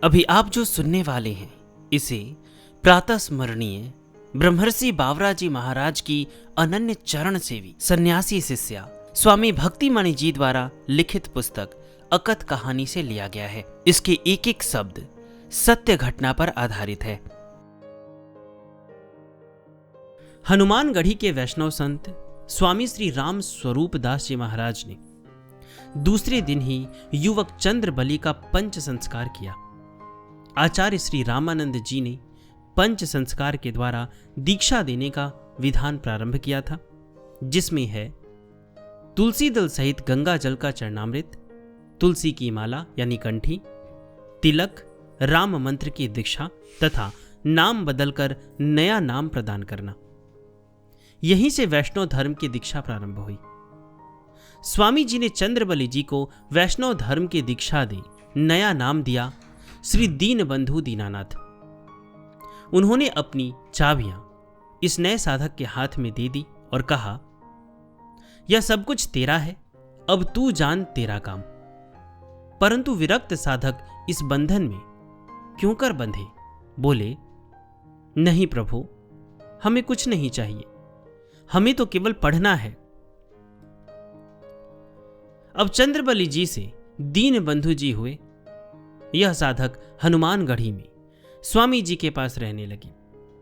अभी आप जो सुनने वाले हैं इसे प्रातः स्मरणीय ब्रह्मर्षि बावरा जी महाराज की अनन्य चरण सेवी सन्यासी शिष्या स्वामी भक्तिमणि जी द्वारा लिखित पुस्तक अकथ कहानी से लिया गया है। इसके एक एक शब्द सत्य घटना पर आधारित है। हनुमानगढ़ी के वैष्णव संत स्वामी श्री राम स्वरूप दास जी महाराज ने दूसरे दिन ही युवक चंद्रबली का पंच संस्कार किया। आचार्य श्री रामानंद जी ने पंच संस्कार के द्वारा दीक्षा देने का विधान प्रारंभ किया था, जिसमें है तुलसी दल सहित गंगा जल का चरणामृत, तुलसी की माला यानी कंठी, तिलक, राम मंत्र की दीक्षा तथा नाम बदलकर नया नाम प्रदान करना। यहीं से वैष्णव धर्म की दीक्षा प्रारंभ हुई। स्वामी जी ने चंद्रबली जी को वैष्णव धर्म की दीक्षा दी, नया नाम दिया श्री दीनबंधु दीनानाथ। उन्होंने अपनी चाबियां इस नए साधक के हाथ में दे दी और कहा, यह सब कुछ तेरा है, अब तू जान तेरा काम। परंतु विरक्त साधक इस बंधन में क्यों कर बंधे? बोले, नहीं प्रभु, हमें कुछ नहीं चाहिए, हमें तो केवल पढ़ना है। अब चंद्रबली जी से दीनबंधु जी हुए। यह साधक हनुमानगढ़ी में स्वामी जी के पास रहने लगे।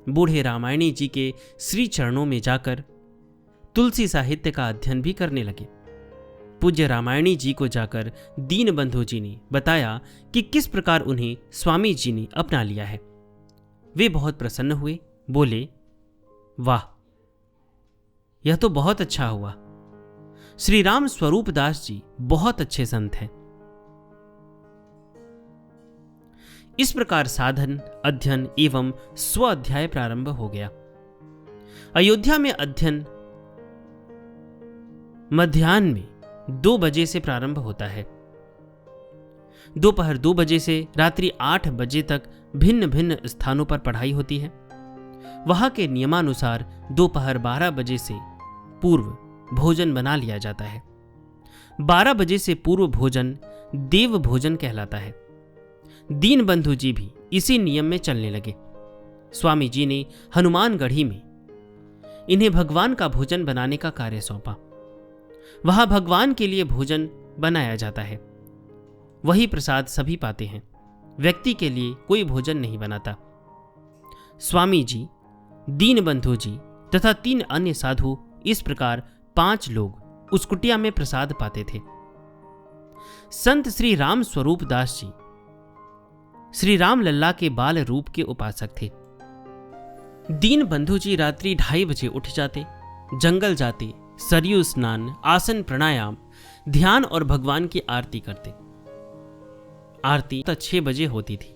बूढ़े रामायणी जी के श्री चरणों में जाकर तुलसी साहित्य का अध्ययन भी करने लगे। पूज्य रामायणी जी को जाकर दीनबंधु जी ने बताया कि किस प्रकार उन्हें स्वामी जी ने अपना लिया है। वे बहुत प्रसन्न हुए, बोले, वाह, यह तो बहुत अच्छा हुआ। श्री राम स्वरूप दास जी बहुत अच्छे संत हैं। इस प्रकार साधन, अध्ययन एवं स्व अध्याय प्रारंभ हो गया। अयोध्या में अध्ययन मध्याह्न में 2 बजे से प्रारंभ होता है। दोपहर 2 बजे से रात्रि 8 बजे तक भिन्न भिन्न स्थानों पर पढ़ाई होती है। वहां के नियमानुसार दोपहर 12 बजे से पूर्व भोजन बना लिया जाता है। 12 बजे से पूर्व भोजन देव भोजन कहलाता है। दीनबंधु जी भी इसी नियम में चलने लगे। स्वामी जी ने हनुमानगढ़ी में इन्हें भगवान का भोजन बनाने का कार्य सौंपा। वहां भगवान के लिए भोजन बनाया जाता है, वही प्रसाद सभी पाते हैं। व्यक्ति के लिए कोई भोजन नहीं बनाता। स्वामी जी, दीनबंधु जी तथा 3 अन्य साधु, इस प्रकार 5 लोग उस कुटिया में प्रसाद पाते थे। संत श्री राम स्वरूप दास जी श्री राम लल्ला के बाल रूप के उपासक थे। दीनबंधु जी रात्रि 2:30 बजे उठ जाते, जंगल जाते, सरयू स्नान, आसन प्राणायाम, ध्यान और भगवान की आरती करते। आरती 6 बजे होती थी।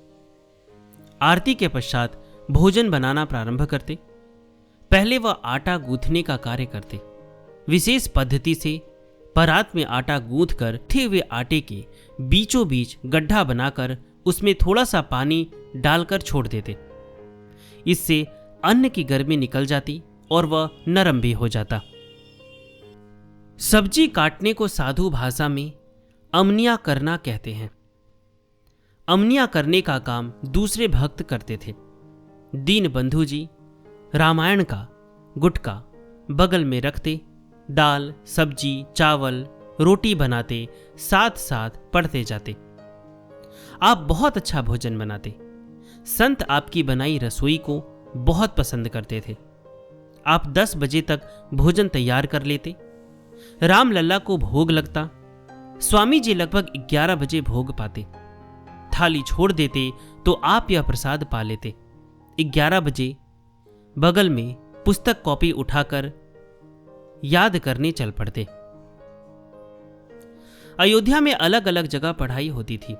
आरती के पश्चात भोजन बनाना प्रारंभ करते। पहले वह आटा गूंथने का कार्य करते। विशेष पद्धति से परात में आटा गूंथ कर ठे हुए आटे के बीचों बीच गड्ढा बनाकर उसमें थोड़ा सा पानी डालकर छोड़ देते। इससे अन्न की गर्मी निकल जाती और वह नरम भी हो जाता। सब्जी काटने को साधु भाषा में अमनिया करना कहते हैं। अमनिया करने का काम दूसरे भक्त करते थे। दीनबंधु जी रामायण का गुटका बगल में रखते, दाल, सब्जी, चावल, रोटी बनाते, साथ साथ पढ़ते जाते। आप बहुत अच्छा भोजन बनाते। संत आपकी बनाई रसोई को बहुत पसंद करते थे। आप 10 बजे तक भोजन तैयार कर लेते। राम लल्ला को भोग लगता। स्वामी जी लगभग 11 बजे भोग पाते। थाली छोड़ देते तो आप यह प्रसाद पा लेते। 11 बजे बगल में पुस्तक कॉपी उठाकर याद करने चल पड़ते। अयोध्या में अलग अलग जगह पढ़ाई होती थी।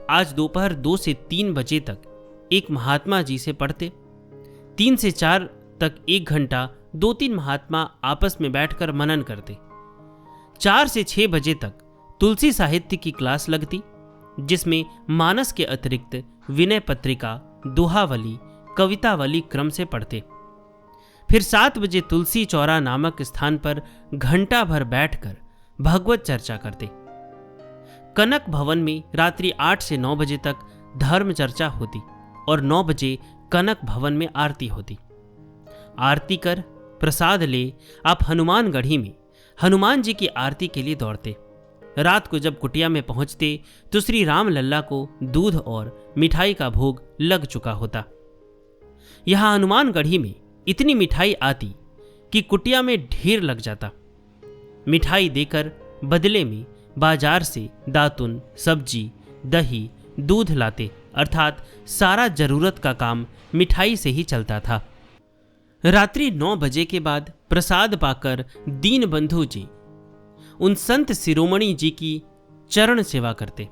आज दोपहर 2 से 3 बजे तक एक महात्मा जी से पढ़ते। 3 से 4 तक 1 घंटा 2-3 महात्मा आपस में बैठकर मनन करते। 4 से 6 बजे तक तुलसी साहित्य की क्लास लगती, जिसमें मानस के अतिरिक्त विनय पत्रिका, दोहावली, कवितावली क्रम से पढ़ते। फिर 7 बजे तुलसी चौरा नामक स्थान पर घंटा भर बैठकर भगवत चर्चा करते। कनक भवन में रात्रि 8 से 9 बजे तक धर्म चर्चा होती और 9 बजे कनक भवन में आरती होती। आरती कर प्रसाद ले आप हनुमानगढ़ी में हनुमान जी की आरती के लिए दौड़ते। रात को जब कुटिया में पहुंचते तो श्री राम लल्ला को दूध और मिठाई का भोग लग चुका होता। यहां हनुमानगढ़ी में इतनी मिठाई आती कि कुटिया में ढेर लग जाता। मिठाई देकर बदले में बाजार से दातुन, सब्जी, दही, दूध लाते, अर्थात सारा जरूरत का काम मिठाई से ही चलता था। रात्रि 9 बजे के बाद प्रसाद पाकर दीनबंधु जी उन संत शिरोमणि जी की चरण सेवा करते।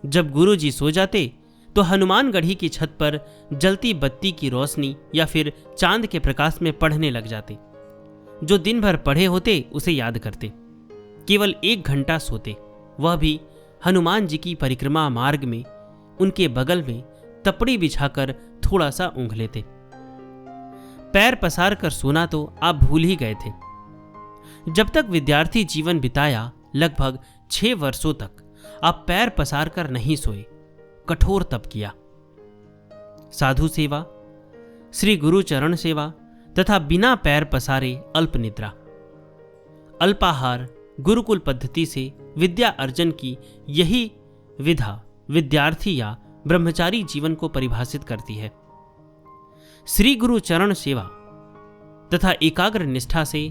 जब गुरु जी सो जाते तो हनुमानगढ़ी की छत पर जलती बत्ती की रोशनी या फिर चांद के प्रकाश में पढ़ने लग जाते। जो दिन भर पढ़े होते उसे याद करते। केवल 1 घंटा सोते, वह भी हनुमान जी की परिक्रमा मार्ग में उनके बगल में तपड़ी बिछाकर थोड़ा सा ऊँघ लेते। पैर पसार कर सोना तो आप भूल ही गए थे। जब तक विद्यार्थी जीवन बिताया, लगभग 6 वर्षों तक आप पैर पसार कर नहीं सोए, कठोर तप किया। साधु सेवा, श्री गुरु चरण सेवा तथा बिना पैर पसारे अल्प निद्रा, अल्पाहार, गुरुकुल पद्धति से विद्या अर्जन की यही विधा विद्यार्थी या ब्रह्मचारी जीवन को परिभाषित करती है। श्री गुरु चरण सेवा तथा एकाग्र निष्ठा से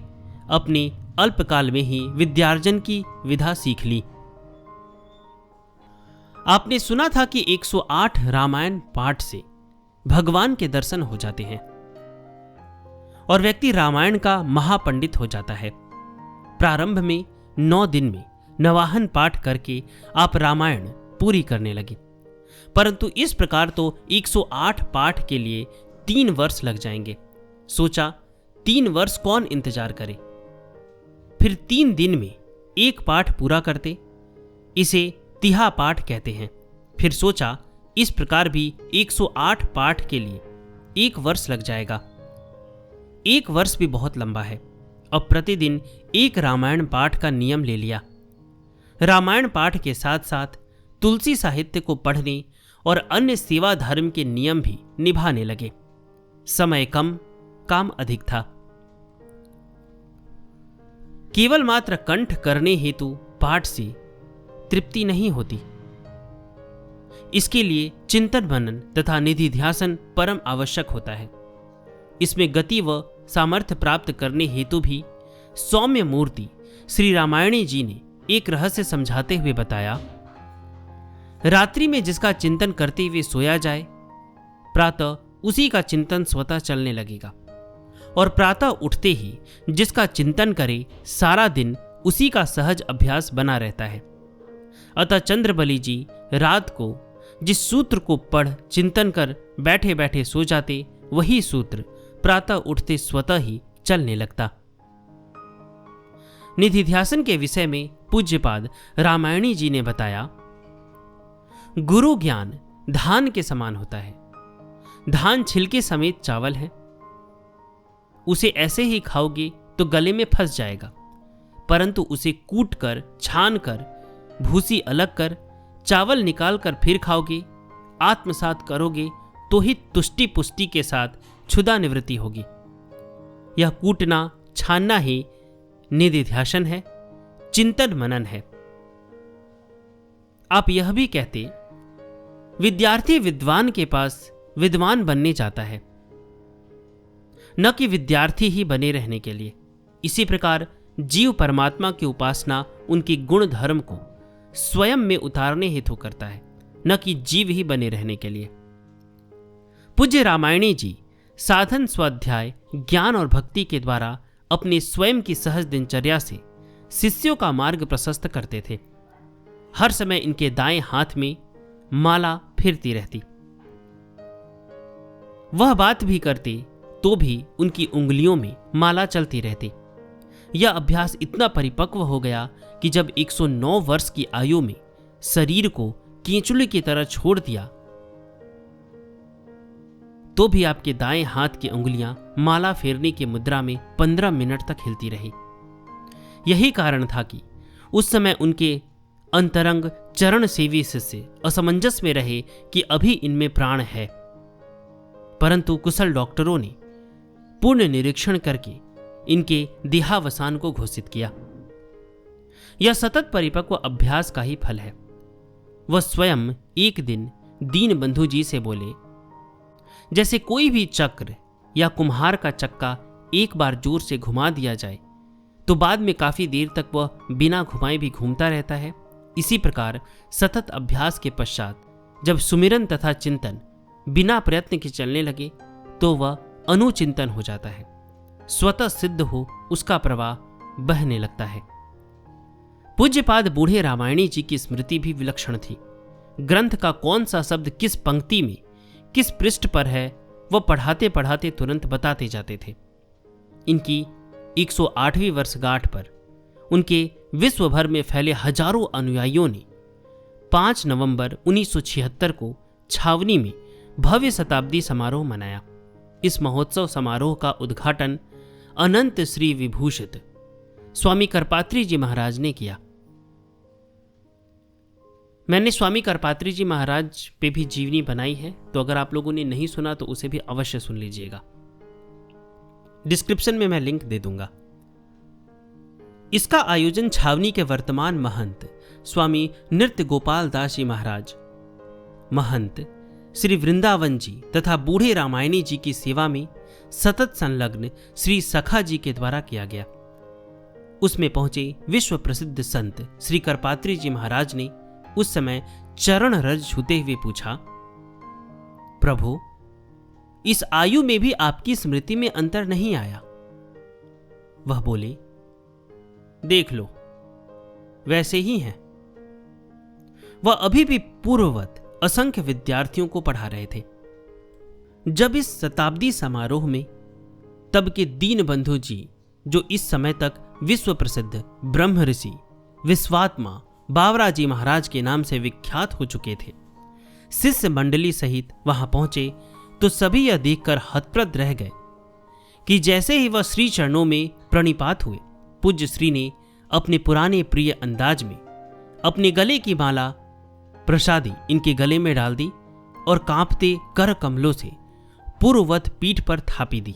अपने अल्पकाल में ही विद्यार्जन की विधा सीख ली। आपने सुना था कि 108 रामायण पाठ से भगवान के दर्शन हो जाते हैं और व्यक्ति रामायण का महापंडित हो जाता है। प्रारंभ में 9 दिन में नवाहन पाठ करके आप रामायण पूरी करने लगे, परंतु इस प्रकार तो 108 पाठ के लिए 3 वर्ष लग जाएंगे। सोचा 3 वर्ष कौन इंतजार करे। फिर 3 दिन में 1 पाठ पूरा करते, इसे तिहा पाठ कहते हैं। फिर सोचा इस प्रकार भी 108 पाठ के लिए 1 वर्ष लग जाएगा। 1 वर्ष भी बहुत लंबा है। अब प्रतिदिन 1 रामायण पाठ का नियम ले लिया। रामायण पाठ के साथ साथ तुलसी साहित्य को पढ़ने और अन्य सेवा धर्म के नियम भी निभाने लगे। समय कम, काम अधिक था। केवल मात्र कंठ करने हेतु पाठ से तृप्ति नहीं होती। इसके लिए चिंतन मनन तथा निधि ध्यासन परम आवश्यक होता है। इसमें गति व सामर्थ्य प्राप्त करने हेतु भी सौम्य मूर्ति श्री रामायणी जी ने एक रहस्य समझाते हुए बताया। रात्रि में जिसका चिंतन करते हुए सोया जाए, प्रातः उसी का चिंतन स्वतः चलने लगेगा, और प्रातः उठते ही जिसका चिंतन करे, सारा दिन उसी का सहज अभ्यास बना रहता है। अतः चंद्रबली जी रात को जिस सूत्र को पढ़ चिंतन कर बैठे बैठे सो जाते, वही सूत्र प्रातः उठते स्वतः ही चलने लगता। निधिध्यासन के विषय में पूज्यपाद रामायणी जी ने बताया, गुरु ज्ञान धान के समान होता है। धान छिलके समेत चावल है, उसे ऐसे ही खाओगे तो गले में फंस जाएगा, परंतु उसे कूट कर, छान कर, भूसी अलग कर, चावल निकाल कर फिर खाओगे, आत्मसात करोगे तो ही तुष्टि पुष्टि के साथ क्षुधा निवृत्ति होगी। यह कूटना छानना ही निधिध्यासन है, चिंतन मनन है। आप यह भी कहते, विद्यार्थी विद्वान के पास विद्वान बनने जाता है, न कि विद्यार्थी ही बने रहने के लिए। इसी प्रकार जीव परमात्मा की उपासना उनकी गुण धर्म को स्वयं में उतारने हेतु करता है, न कि जीव ही बने रहने के लिए। पूज्य रामायणी जी साधन, स्वाध्याय, ज्ञान और भक्ति के द्वारा अपने स्वयं की सहज दिनचर्या से शिष्यों का मार्ग प्रशस्त करते थे। हर समय इनके दाएं हाथ में माला फिरती रहती। वह बात भी करते तो भी उनकी उंगलियों में माला चलती रहती। यह अभ्यास इतना परिपक्व हो गया कि जब 109 वर्ष की आयु में शरीर को केंचुली की तरह छोड़ दिया, तो भी आपके दाएं हाथ की उंगलियां माला फेरने की मुद्रा में 15 मिनट तक हिलती रही। यही कारण था कि उस समय उनके अंतरंग चरण सेवी शिष्य असमंजस में रहे कि अभी इनमें प्राण है, परंतु कुशल डॉक्टरों ने पूर्ण निरीक्षण करके इनके देहावसान को घोषित किया। यह सतत परिपक्व अभ्यास का ही फल है। वह स्वयं एक दिन दीनबंधु जी से बोले, जैसे कोई भी चक्र या कुम्हार का चक्का एक बार जोर से घुमा दिया जाए तो बाद में काफी देर तक वह बिना घुमाए भी घूमता रहता है, इसी प्रकार सतत अभ्यास के पश्चात जब सुमिरन तथा चिंतन बिना प्रयत्न के चलने लगे तो वह अनुचिंतन हो जाता है, स्वतः सिद्ध हो उसका प्रवाह बहने लगता है। पूज्यपाद बूढ़े रामायणी जी की स्मृति भी विलक्षण थी। ग्रंथ का कौन सा शब्द किस पंक्ति में किस पृष्ठ पर है वह पढ़ाते पढ़ाते तुरंत बताते जाते थे। इनकी 108वीं वर्षगांठ पर उनके विश्व भर में फैले हजारों अनुयायियों ने 5 नवंबर 1976 को छावनी में भव्य शताब्दी समारोह मनाया। इस महोत्सव समारोह का उद्घाटन अनंत श्री विभूषित स्वामी करपात्री जी महाराज ने किया। मैंने स्वामी करपात्री जी महाराज पे भी जीवनी बनाई है, तो अगर आप लोगों ने नहीं सुना तो उसे भी अवश्य सुन लीजिएगा। डिस्क्रिप्शन में मैं लिंक दे दूंगा। इसका आयोजन छावनी के वर्तमान महंत स्वामी नृत्य गोपाल दास जी महाराज, महंत श्री वृंदावन जी तथा बूढ़े रामायणी जी की सेवा में सतत संलग्न श्री सखा जी के द्वारा किया गया। उसमें पहुंचे विश्व प्रसिद्ध संत श्री करपात्री जी महाराज ने उस समय चरण रज छूते हुए पूछा, प्रभु, इस आयु में भी आपकी स्मृति में अंतर नहीं आया। वह बोले, देख लो, वैसे ही हैं। वह अभी भी पूर्ववत असंख्य विद्यार्थियों को पढ़ा रहे थे। जब इस शताब्दी समारोह में तब के दीनबंधु जी, जो इस समय तक विश्व प्रसिद्ध ब्रह्म ऋषि विश्वात्मा बावरा जी महाराज के नाम से विख्यात हो चुके थे, शिष्य मंडली सहित वहां पहुंचे तो सभी यह देखकर हतप्रद रह गए कि जैसे ही वह श्री चरणों में प्रणिपात हुए, पूज्य श्री ने अपने पुराने प्रिय अंदाज में अपने गले की माला प्रसादी इनके गले में डाल दी और कांपते कर कमलों से पूर्ववत पीठ पर थापी दी।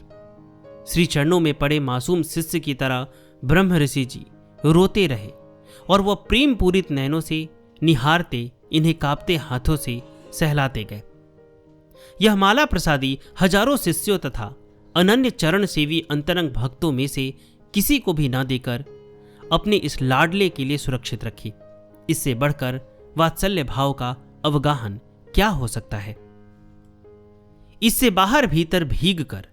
श्री चरणों में पड़े मासूम शिष्य की तरह ब्रह्म ऋषि जी रोते रहे और वह प्रेम पूरित नयनों से निहारते इन्हें कांपते हाथों से सहलाते गए। यह माला प्रसादी हजारों शिष्यों तथा अनन्य चरण सेवी अंतरंग भक्तों में से किसी को भी ना देकर अपने इस लाडले के लिए सुरक्षित रखी। इससे बढ़कर वात्सल्य भाव का अवगाहन क्या हो सकता है। इससे बाहर भीतर भीग कर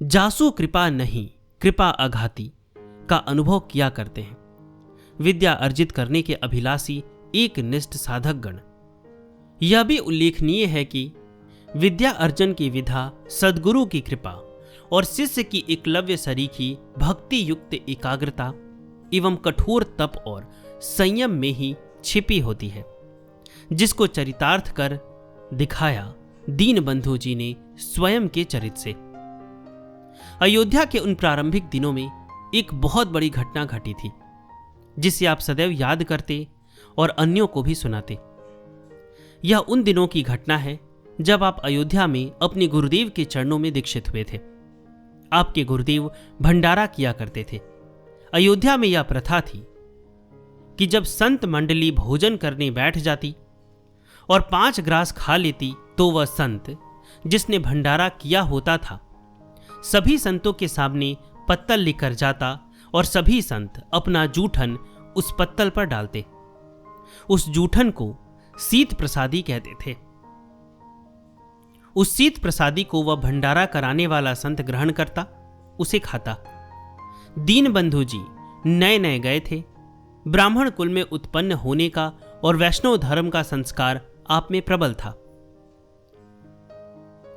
जासु कृपा नहीं कृपा अघाती का अनुभव किया करते हैं विद्या अर्जित करने के अभिलाषी एक निष्ठ साधक गण। यह भी उल्लेखनीय है कि विद्या अर्जन की विधा सद्गुरु की कृपा और शिष्य की एकलव्य सरीखी भक्ति युक्त एकाग्रता एवं कठोर तप और संयम में ही छिपी होती है, जिसको चरितार्थ कर दिखाया दीनबंधु जी ने स्वयं के चरित से। अयोध्या के उन प्रारंभिक दिनों में एक बहुत बड़ी घटना घटी थी, जिसे आप सदैव याद करते और अन्यों को भी सुनाते। यह उन दिनों की घटना है जब आप अयोध्या में अपने गुरुदेव के चरणों में दीक्षित हुए थे। आपके गुरुदेव भंडारा किया करते थे। अयोध्या में यह प्रथा थी कि जब संत मंडली भोजन करने बैठ जाती और 5 ग्रास खा लेती तो वह संत जिसने भंडारा किया होता था सभी संतों के सामने पत्तल लेकर जाता और सभी संत अपना जूठन उस पत्तल पर डालते। उस जूठन को शीत प्रसादी कहते थे। उस शीत प्रसादी को वह भंडारा कराने वाला संत ग्रहण करता, उसे खाता। दीनबंधु जी नए नए गए थे। ब्राह्मण कुल में उत्पन्न होने का और वैष्णव धर्म का संस्कार आप में प्रबल था।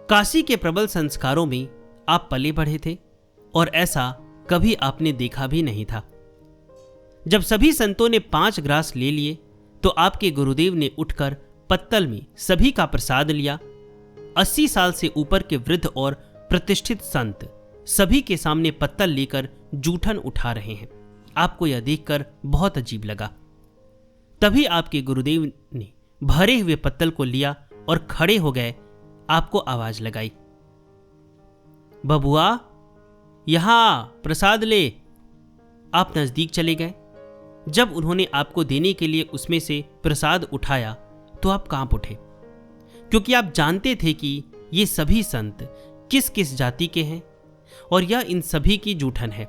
काशी के प्रबल संस्कारों में आप पले बढ़े थे और ऐसा कभी आपने देखा भी नहीं था। जब सभी संतों ने 5 ग्रास ले लिए तो आपके गुरुदेव ने उठकर पत्तल में सभी का प्रसाद लिया। 80 साल से ऊपर के वृद्ध और प्रतिष्ठित संत सभी के सामने पत्तल लेकर जूठन उठा रहे हैं। आपको यह देखकर बहुत अजीब लगा। तभी आपके गुरुदेव ने भरे हुए पत्तल को लिया और खड़े हो गए आपको आवाज लगाई, बबुआ यहां प्रसाद ले। आप नजदीक चले गए। जब उन्होंने आपको देने के लिए उसमें से प्रसाद उठाया तो आप कांप उठे, क्योंकि आप जानते थे कि ये सभी संत किस किस जाति के हैं और यह इन सभी की जूठन है।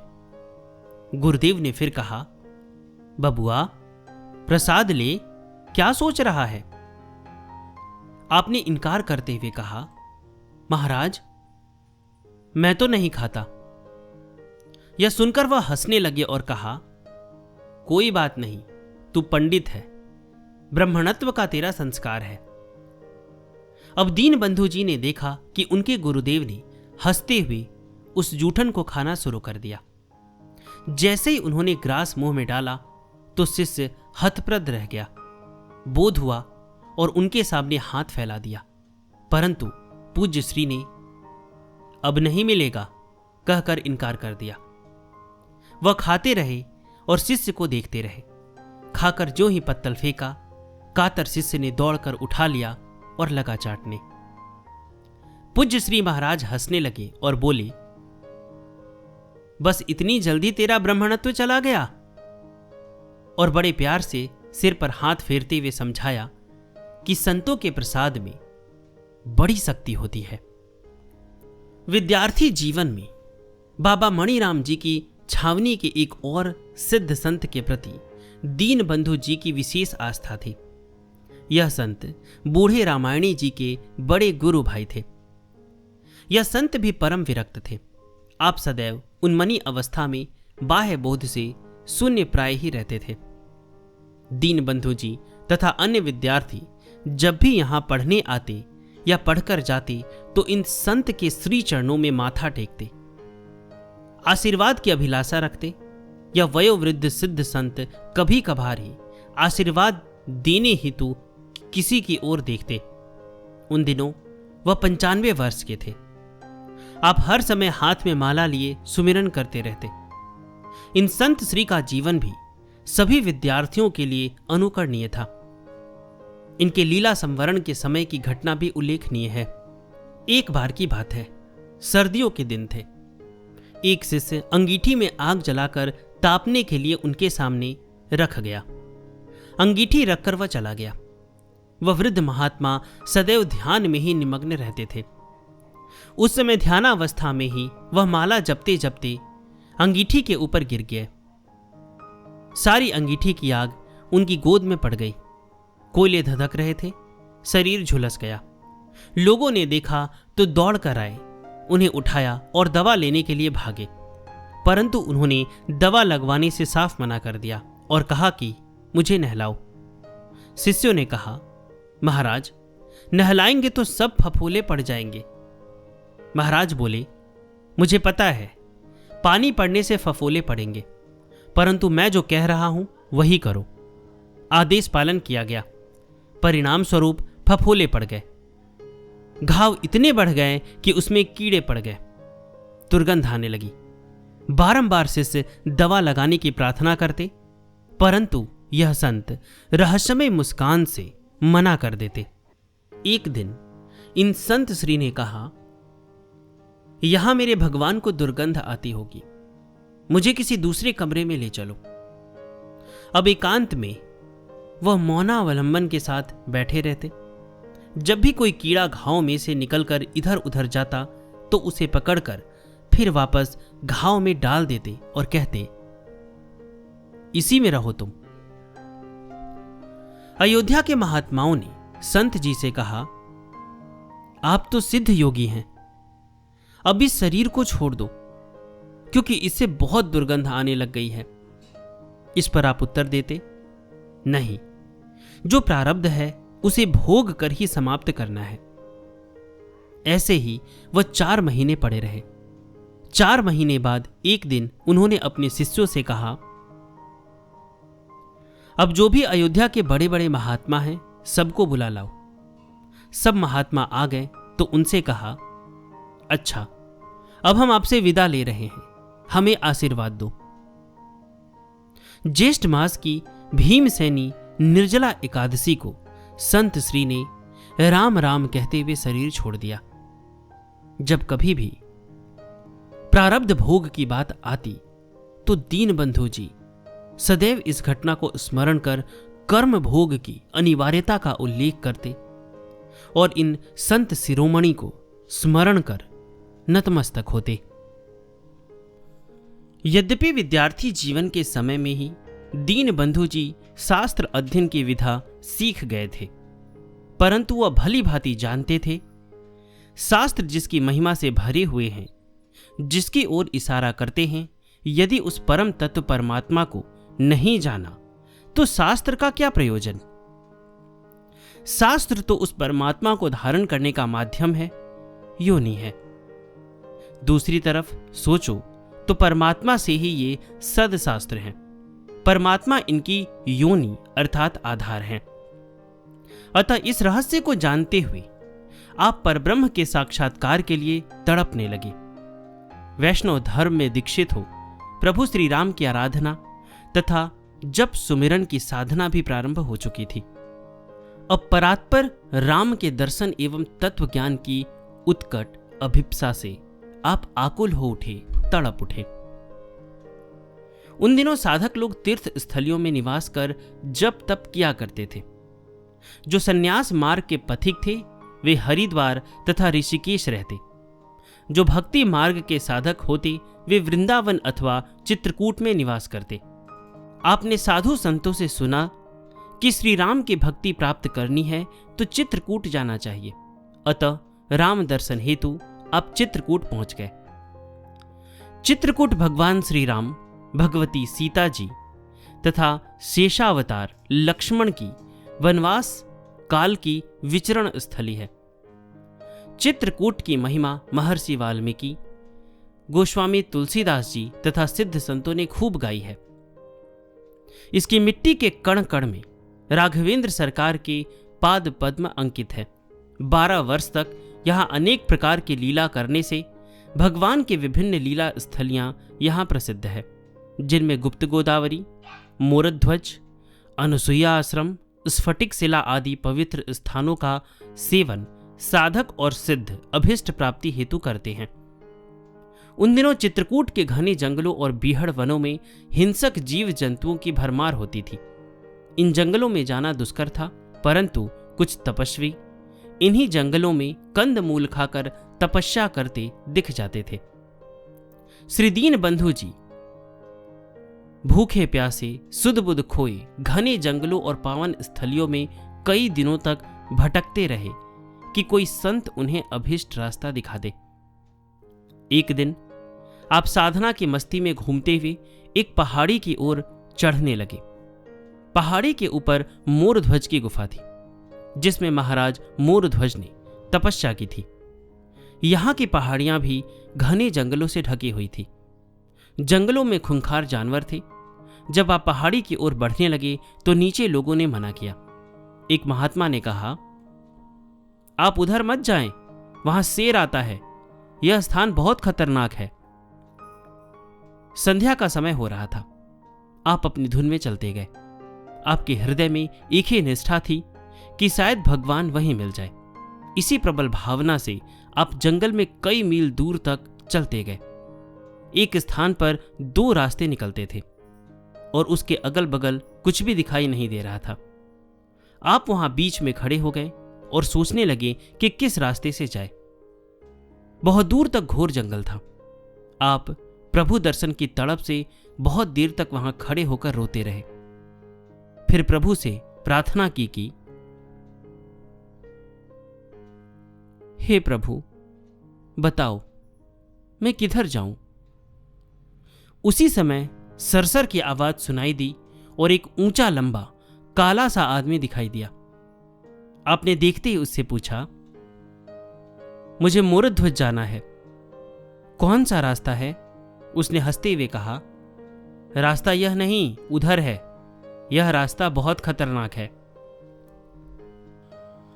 गुरुदेव ने फिर कहा, बबुआ प्रसाद ले, क्या सोच रहा है? आपने इनकार करते हुए कहा, महाराज मैं तो नहीं खाता। यह सुनकर वह हंसने लगे और कहा, कोई बात नहीं, तू पंडित है, ब्राह्मणत्व का तेरा संस्कार है। अब दीन बंधु जी ने देखा कि उनके गुरुदेव ने हंसते हुए उस जूठन को खाना शुरू कर दिया। जैसे ही उन्होंने ग्रास मुंह में डाला तो शिष्य हतप्रद रह गया। बोध हुआ और उनके सामने हाथ फैला दिया, परंतु पूज्य श्री ने अब नहीं मिलेगा कहकर इनकार कर दिया। वह खाते रहे और शिष्य को देखते रहे। खाकर जो ही पत्तल फेंका, कातर शिष्य ने दौड़कर उठा लिया और लगा चाटने। पूज्य श्री महाराज हंसने लगे और बोले, बस इतनी जल्दी तेरा ब्राह्मणत्व चला गया? और बड़े प्यार से सिर पर हाथ फेरते हुए समझाया कि संतों के प्रसाद में बड़ी शक्ति होती है। विद्यार्थी जीवन में बाबा मणिराम जी की छावनी के एक और सिद्ध संत के प्रति दीन बंधु जी की विशेष आस्था थी। यह संत बूढ़े रामायणी जी के बड़े गुरु भाई थे। यह संत भी परम विरक्त थे। आप सदैव उन्मनी अवस्था में बाह्य बोध से शून्य प्राय ही रहते थे। दीन बंधु जी तथा अन्य विद्यार्थी जब भी यहां पढ़ने आते या पढ़कर जाते तो इन संत के श्री चरणों में माथा टेकते, आशीर्वाद की अभिलाषा रखते। यह वयोवृद्ध सिद्ध संत कभी कभार ही आशीर्वाद देने हेतु किसी की ओर देखते। उन दिनों वह 95 वर्ष के थे। आप हर समय हाथ में माला लिए सुमिरन करते रहते। इन संत श्री का जीवन भी सभी विद्यार्थियों के लिए अनुकरणीय था। इनके लीला संवरण के समय की घटना भी उल्लेखनीय है। एक बार की बात है, सर्दियों के दिन थे। एक शिष्य अंगीठी में आग जलाकर तापने के लिए उनके सामने रख गया। अंगीठी रखकर वह चला गया। वह वृद्ध महात्मा सदैव ध्यान में ही निमग्न रहते थे। उस समय ध्यानावस्था में ही वह माला जपते जपते अंगीठी के ऊपर गिर गए। सारी अंगीठी की आग उनकी गोद में पड़ गई। कोयले धधक रहे थे, शरीर झुलस गया। लोगों ने देखा तो दौड़ कर आए, उन्हें उठाया और दवा लेने के लिए भागे, परंतु उन्होंने दवा लगवाने से साफ मना कर दिया और कहा कि मुझे नहलाओ। शिष्यों ने कहा, महाराज नहलाएंगे तो सब फफोले पड़ जाएंगे। महाराज बोले, मुझे पता है पानी पड़ने से फफोले पड़ेंगे, परंतु मैं जो कह रहा हूं वही करो। आदेश पालन किया गया। परिणाम स्वरूप फफोले पड़ गए। घाव इतने बढ़ गए कि उसमें कीड़े पड़ गए। दुर्गंध आने लगी। बारंबार शिष्य दवा लगाने की प्रार्थना करते, परंतु यह संत रहस्यमय मुस्कान से मना कर देते। एक दिन इन संत श्री ने कहा, यहां मेरे भगवान को दुर्गंध आती होगी, मुझे किसी दूसरे कमरे में ले चलो। अब एकांत में वह मौनावलंबन के साथ बैठे रहते। जब भी कोई कीड़ा घाव में से निकलकर इधर उधर जाता तो उसे पकड़कर फिर वापस घाव में डाल देते और कहते, इसी में रहो तुम। अयोध्या के महात्माओं ने संत जी से कहा, आप तो सिद्ध योगी हैं, अब इस शरीर को छोड़ दो, क्योंकि इससे बहुत दुर्गंध आने लग गई है। इस पर आप उत्तर देते, नहीं, जो प्रारब्ध है उसे भोग कर ही समाप्त करना है। ऐसे ही वह 4 महीने पड़े रहे। 4 महीने बाद एक दिन उन्होंने अपने शिष्यों से कहा, अब जो भी अयोध्या के बड़े बड़े महात्मा हैं सबको बुला लाओ। सब महात्मा आ गए तो उनसे कहा, अच्छा अब हम आपसे विदा ले रहे हैं, हमें आशीर्वाद दो। ज्येष्ठ मास की भीमसेनी निर्जला एकादशी को संत श्री ने राम राम कहते हुए शरीर छोड़ दिया। जब कभी भी प्रारब्ध भोग की बात आती तो दीनबंधु जी सदैव इस घटना को स्मरण कर कर्म भोग की अनिवार्यता का उल्लेख करते और इन संत शिरोमणि को स्मरण कर नतमस्तक होते। यद्यपि विद्यार्थी जीवन के समय में ही दीनबंधु जी शास्त्र अध्ययन की विधा सीख गए थे, परंतु वह भली भांति जानते थे शास्त्र जिसकी महिमा से भरे हुए हैं, जिसकी ओर इशारा करते हैं, यदि उस परम तत्व परमात्मा को नहीं जाना तो शास्त्र का क्या प्रयोजन। शास्त्र तो उस परमात्मा को धारण करने का माध्यम है, योनि है। दूसरी तरफ सोचो तो परमात्मा से ही ये सदशास्त्र हैं। परमात्मा इनकी योनि अर्थात आधार हैं। अतः इस रहस्य को जानते हुए आप परब्रह्म के साक्षात्कार के लिए तड़पने लगे। वैष्णव धर्म में दीक्षित हो प्रभु श्री राम की आराधना तथा जप सुमिरन की साधना भी प्रारंभ हो चुकी थी। अब परात्पर राम के दर्शन एवं तत्व ज्ञान की उत्कट अभिप्सा से आप आकुल हो उठे, तड़प उठे। उन दिनों साधक लोग तीर्थ स्थलियों में निवास कर जप तप किया करते थे। जो सन्यास मार्ग के पथिक थे वे हरिद्वार तथा ऋषिकेश रहते। जो भक्ति मार्ग के साधक होते वे वृंदावन अथवा चित्रकूट में निवास करते। आपने साधु संतों से सुना कि श्री राम की भक्ति प्राप्त करनी है तो चित्रकूट जाना चाहिए। अतः राम दर्शन हेतु आप चित्रकूट पहुंच गए। चित्रकूट भगवान श्री राम, भगवती सीता जी तथा शेषावतार लक्ष्मण की वनवास काल की विचरण स्थली है। चित्रकूट की महिमा महर्षि वाल्मीकि, गोस्वामी तुलसीदास जी तथा सिद्ध संतों ने खूब गाई है। इसकी मिट्टी के कण कण में राघवेंद्र सरकार के पाद पद्म अंकित है। 12 वर्ष तक यहाँ अनेक प्रकार की लीला करने से भगवान के विभिन्न लीला स्थलियां यहाँ प्रसिद्ध है, जिनमें गुप्त गोदावरी, मोरध्वज, अनुसुईया आश्रम, स्फटिक शिला आदि पवित्र स्थानों का सेवन साधक और सिद्ध अभिष्ट प्राप्ति हेतु करते हैं। उन दिनों चित्रकूट के घने जंगलों और बीहड़ वनों में हिंसक जीव जंतुओं की भरमार होती थी। इन जंगलों में जाना दुष्कर था, परंतु कुछ तपस्वी इन्हीं जंगलों में कंद मूल खाकर तपस्या करते दिख जाते थे। श्री दीनबंधु जी भूखे प्यासे सुध बुध खोए घने जंगलों और पावन स्थलियों में कई दिनों तक भटकते रहे कि कोई संत उन्हें अभीष्ट रास्ता दिखा दे। एक दिन आप साधना की मस्ती में घूमते हुए एक पहाड़ी की ओर चढ़ने लगे। पहाड़ी के ऊपर मोरध्वज की गुफा थी, जिसमें महाराज मोरध्वज ने तपस्या की थी। यहां की पहाड़ियां भी घने जंगलों से ढकी हुई थी। जंगलों में खूंखार जानवर थे। जब आप पहाड़ी की ओर बढ़ने लगे तो नीचे लोगों ने मना किया। एक महात्मा ने कहा, आप उधर मत जाएं, वहां शेर आता है, यह स्थान बहुत खतरनाक है। संध्या का समय हो रहा था। आप अपनी धुन में चलते गए। आपके हृदय में एक ही निष्ठा थी कि शायद भगवान वहीं मिल जाए। इसी प्रबल भावना से आप जंगल में कई मील दूर तक चलते गए। एक स्थान पर 2 रास्ते निकलते थे और उसके अगल बगल कुछ भी दिखाई नहीं दे रहा था। आप वहां बीच में खड़े हो गए और सोचने लगे कि किस रास्ते से जाए। बहुत दूर तक घोर जंगल था। आप प्रभु दर्शन की तड़प से बहुत देर तक वहां खड़े होकर रोते रहे। फिर प्रभु से प्रार्थना की कि हे प्रभु, बताओ मैं किधर जाऊं। उसी समय सरसर की आवाज सुनाई दी और एक ऊंचा लंबा काला सा आदमी दिखाई दिया। आपने देखते ही उससे पूछा, मुझे मोरध्वज जाना है, कौन सा रास्ता है? उसने हंसते हुए कहा, रास्ता यह नहीं, उधर है, यह रास्ता बहुत खतरनाक है।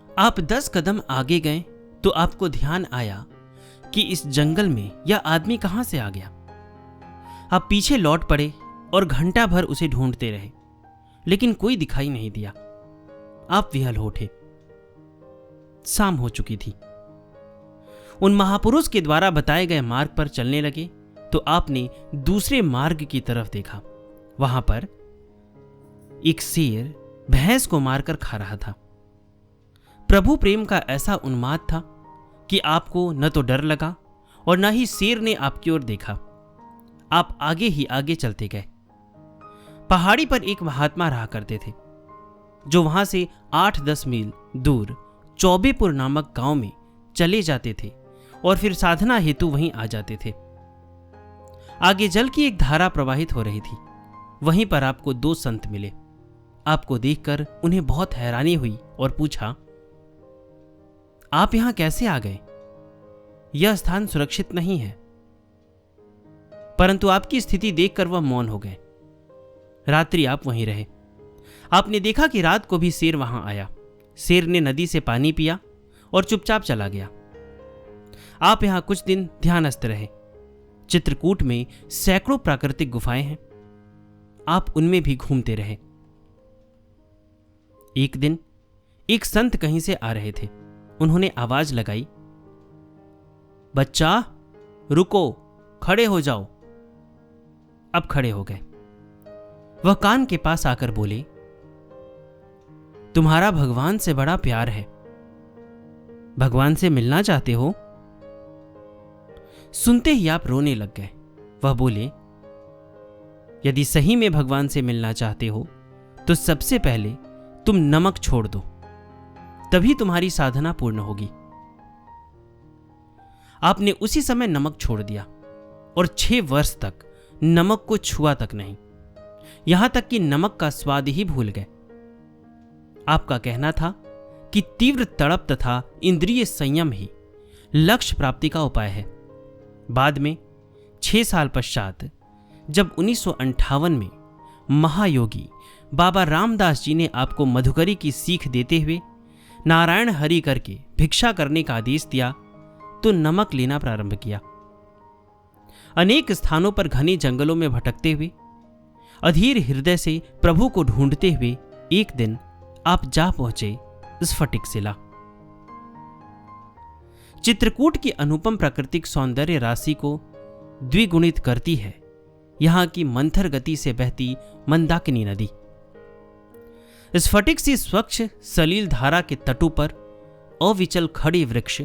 आप 10 कदम आगे गए तो आपको ध्यान आया कि इस जंगल में यह आदमी कहां से आ गया। आप पीछे लौट पड़े और घंटा भर उसे ढूंढते रहे। लेकिन कोई दिखाई नहीं दिया। आप विहल हो उठे। शाम हो चुकी थी। उन महापुरुष के द्वारा बताए गए मार्ग पर चलने लगे तो आपने दूसरे मार्ग की तरफ देखा। वहां पर एक शेर भैंस को मारकर खा रहा था। प्रभु प्रेम का ऐसा उन्माद था कि आपको न तो डर लगा और न ही शेर ने आपकी ओर देखा। आप आगे ही आगे चलते गए। पहाड़ी पर एक महात्मा रहा करते थे जो वहां से 8-10 मील दूर चौबेपुर नामक गांव में चले जाते थे और फिर साधना हेतु वहीं आ जाते थे। आगे जल की एक धारा प्रवाहित हो रही थी। वहीं पर आपको 2 संत मिले। आपको देखकर उन्हें बहुत हैरानी हुई और पूछा, आप यहां कैसे आ गए? यह स्थान सुरक्षित नहीं है। परंतु आपकी स्थिति देखकर वह मौन हो गए। रात्रि आप वहीं रहे। आपने देखा कि रात को भी शेर वहां आया। शेर ने नदी से पानी पिया और चुपचाप चला गया। आप यहां कुछ दिन ध्यानस्थ रहे। चित्रकूट में सैकड़ों प्राकृतिक गुफाएं हैं। आप उनमें भी घूमते रहे। एक दिन एक संत कहीं से आ रहे थे। उन्होंने आवाज लगाई, बच्चा रुको, खड़े हो जाओ। अब खड़े हो गए। वह कान के पास आकर बोले, तुम्हारा भगवान से बड़ा प्यार है, भगवान से मिलना चाहते हो? सुनते ही आप रोने लग गए। वह बोले, यदि सही में भगवान से मिलना चाहते हो तो सबसे पहले तुम नमक छोड़ दो, तभी तुम्हारी साधना पूर्ण होगी। आपने उसी समय नमक छोड़ दिया और 6 वर्ष तक नमक को छुआ तक नहीं, यहां तक कि नमक का स्वाद ही भूल गए। आपका कहना था कि तीव्र तड़प तथा इंद्रिय संयम ही लक्ष्य प्राप्ति का उपाय है। बाद में 6 साल पश्चात जब 1958 में महायोगी बाबा रामदास जी ने आपको मधुकरी की सीख देते हुए नारायण हरि करके भिक्षा करने का आदेश दिया तो नमक लेना प्रारंभ किया। अनेक स्थानों पर घने जंगलों में भटकते हुए अधीर हृदय से प्रभु को ढूंढते हुए एक दिन आप जा पहुंचे स्फटिक शिला। चित्रकूट की अनुपम प्राकृतिक सौंदर्य राशि को द्विगुणित करती है यहां की मंथर गति से बहती मंदाकिनी नदी। स्फटिक सी स्वच्छ सलील धारा के तटों पर अविचल खड़े वृक्ष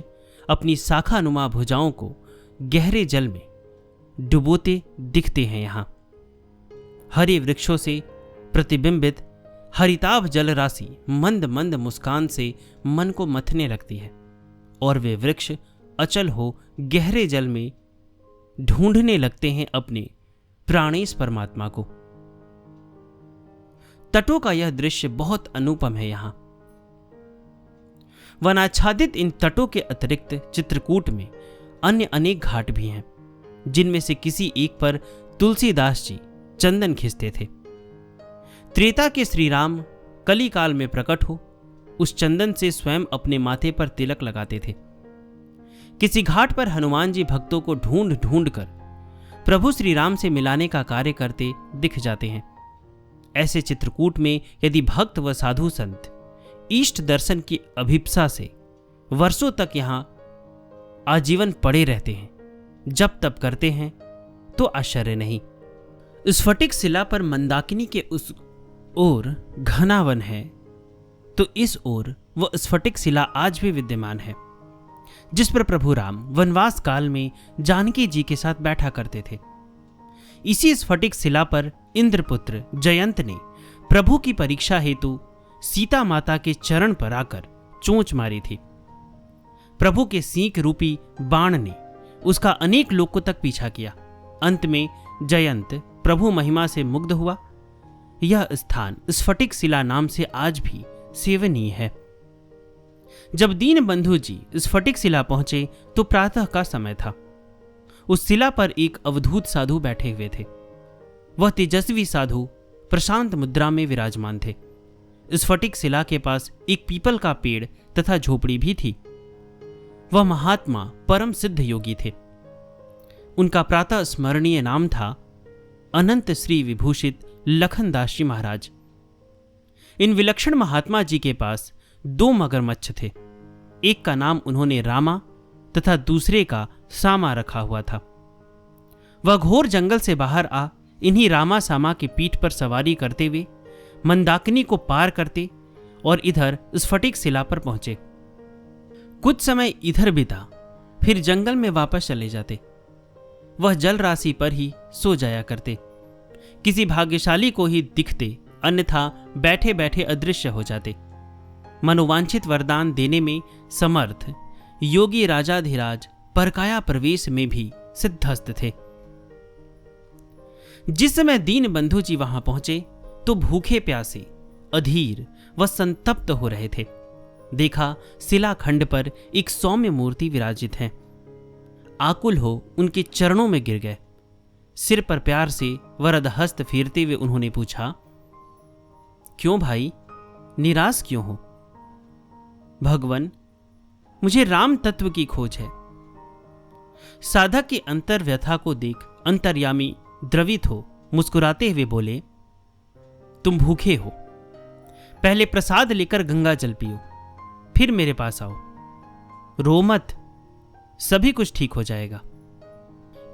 अपनी शाखानुमा भुजाओं को गहरे जल में डुबोते दिखते हैं। यहां हरे वृक्षों से प्रतिबिंबित हरिताभ जल राशि मंद मंद मुस्कान से मन को मथने लगती है और वे वृक्ष अचल हो गहरे जल में ढूंढने लगते हैं अपने प्राणेश परमात्मा को। तटों का यह दृश्य बहुत अनुपम है। यहां वनाच्छादित इन तटों के अतिरिक्त चित्रकूट में अन्य अनेक घाट भी हैं, जिनमें से किसी एक पर तुलसीदास जी चंदन खींचते थे। त्रेता के श्री राम कली काल में प्रकट हो उस चंदन से स्वयं अपने माथे पर तिलक लगाते थे। किसी घाट पर हनुमान जी भक्तों को ढूंढ ढूंढ कर प्रभु श्री राम से मिलाने का कार्य करते दिख जाते हैं। ऐसे चित्रकूट में यदि भक्त व साधु संत इष्ट दर्शन की अभिप्सा से वर्षों तक यहां आजीवन पड़े रहते हैं, जब तप करते हैं, तो आश्चर्य नहीं। स्फटिक शिला पर मंदाकिनी के उस ओर घना वन है तो इस ओर वह स्फटिक शिला आज भी विद्यमान है, जिस पर प्रभु राम वनवास काल में जानकी जी के साथ बैठा करते थे। इसी स्फटिक शिला पर इंद्रपुत्र जयंत ने प्रभु की परीक्षा हेतु सीता माता के चरण पर आकर चोंच मारी थी। प्रभु के सींग रूपी बाण ने उसका अनेक लोकों तक पीछा किया। अंत में जयंत प्रभु महिमा से मुग्ध हुआ। यह स्थान स्फटिक शिला नाम से आज भी सेवनीय है। जब दीन बंधु जी स्फटिक शिला पहुंचे तो प्रातः का समय था। उस शिला पर एक अवधूत साधु बैठे हुए थे। वह तेजस्वी साधु प्रशांत मुद्रा में विराजमान थे। स्फटिक शिला के पास एक पीपल का पेड़ तथा झोपड़ी भी थी। वह महात्मा परम सिद्ध योगी थे। उनका प्रातः स्मरणीय नाम था अनंत श्री विभूषित लखनदास जी महाराज। इन विलक्षण महात्मा जी के पास 2 मगरमच्छ थे। एक का नाम उन्होंने रामा तथा दूसरे का सामा रखा हुआ था। वह घोर जंगल से बाहर आ इन्हीं रामा सामा की पीठ पर सवारी करते हुए मंदाकिनी को पार करते और इधर स्फटिक शिला पर पहुंचे। कुछ समय इधर बिता, फिर जंगल में वापस चले जाते। वह जल राशि पर ही सो जाया करते। किसी भाग्यशाली को ही दिखते, अन्यथा बैठे बैठे अदृश्य हो जाते। मनोवांछित वरदान देने में समर्थ योगी राजाधिराज परकाया प्रवेश में भी सिद्धस्त थे। जिस समय दीन बंधु जी वहां पहुंचे तो भूखे प्यासे, अधीर व संतप्त हो रहे थे। देखा शिलाखंड पर एक सौम्य मूर्ति विराजित है। आकुल हो उनके चरणों में गिर गए। सिर पर प्यार से वरद हस्त फेरते हुए उन्होंने पूछा, क्यों भाई, निराश क्यों हो? भगवन, मुझे राम तत्व की खोज है। साधक की अंतर व्यथा को देख अंतर्यामी द्रवित हो मुस्कुराते हुए बोले, तुम भूखे हो, पहले प्रसाद लेकर गंगा जल पियो, फिर मेरे पास आओ। रो मत, सभी कुछ ठीक हो जाएगा।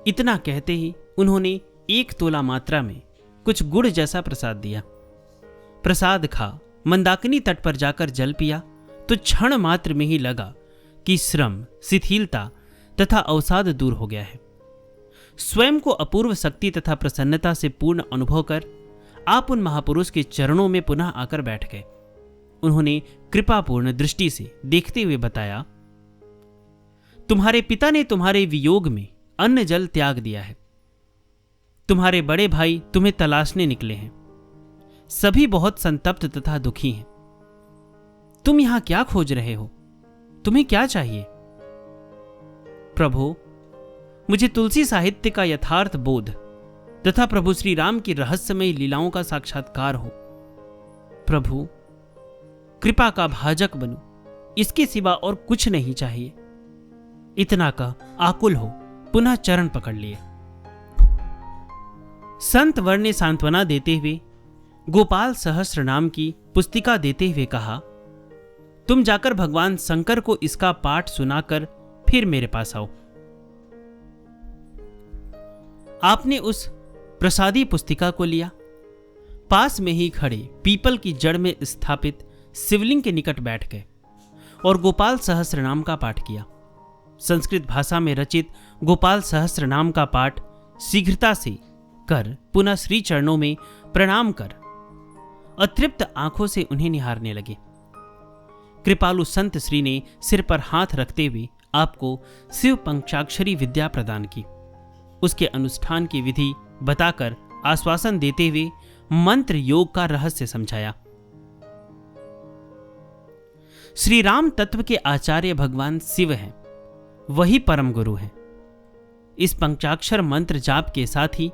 इतना कहते ही उन्होंने 1 तोला मात्रा में कुछ गुड़ जैसा प्रसाद दिया। प्रसाद खा मंदाकिनी तट पर जाकर जल पिया तो क्षण मात्र में ही लगा कि श्रम, शिथिलता तथा अवसाद दूर हो गया है। स्वयं को अपूर्व शक्ति तथा प्रसन्नता से पूर्ण अनुभव कर आप उन महापुरुष के चरणों में पुनः आकर बैठ गए। उन्होंने कृपापूर्ण दृष्टि से देखते हुए बताया, तुम्हारे पिता ने तुम्हारे वियोग में अन्न जल त्याग दिया है। तुम्हारे बड़े भाई तुम्हें तलाशने निकले हैं। सभी बहुत संतप्त तथा दुखी हैं। तुम यहां क्या खोज रहे हो? तुम्हें क्या चाहिए? प्रभु, मुझे तुलसी साहित्य का यथार्थ बोध तथा प्रभु श्री राम की रहस्यमय लीलाओं का साक्षात्कार हो। प्रभु, कृपा का भाजक बनूं, इसके सिवा और कुछ नहीं चाहिए। इतना कह आकुल हो पुनः चरण पकड़ लिए। संत वर ने सांत्वना देते हुए गोपाल सहस्त्र नाम की पुस्तिका देते हुए कहा, तुम जाकर भगवान शंकर को इसका पाठ सुनाकर फिर मेरे पास आओ। आपने उस प्रसादी पुस्तिका को लिया, पास में ही खड़े पीपल की जड़ में स्थापित शिवलिंग के निकट बैठ गए और गोपाल सहस्त्र नाम का पाठ किया। संस्कृत भाषा में रचित गोपाल सहस्त्र नाम का पाठ शीघ्रता से कर पुनः श्री चरणों में प्रणाम कर अतृप्त आंखों से उन्हें निहारने लगे। कृपालु संत श्री ने सिर पर हाथ रखते हुए आपको शिव पंचाक्षरी विद्या प्रदान की। उसके अनुष्ठान की विधि बताकर आश्वासन देते हुए मंत्र योग का रहस्य समझाया। श्री राम तत्व के आचार्य भगवान शिव हैं, वही परम गुरु हैं। इस पंचाक्षर मंत्र जाप के साथ ही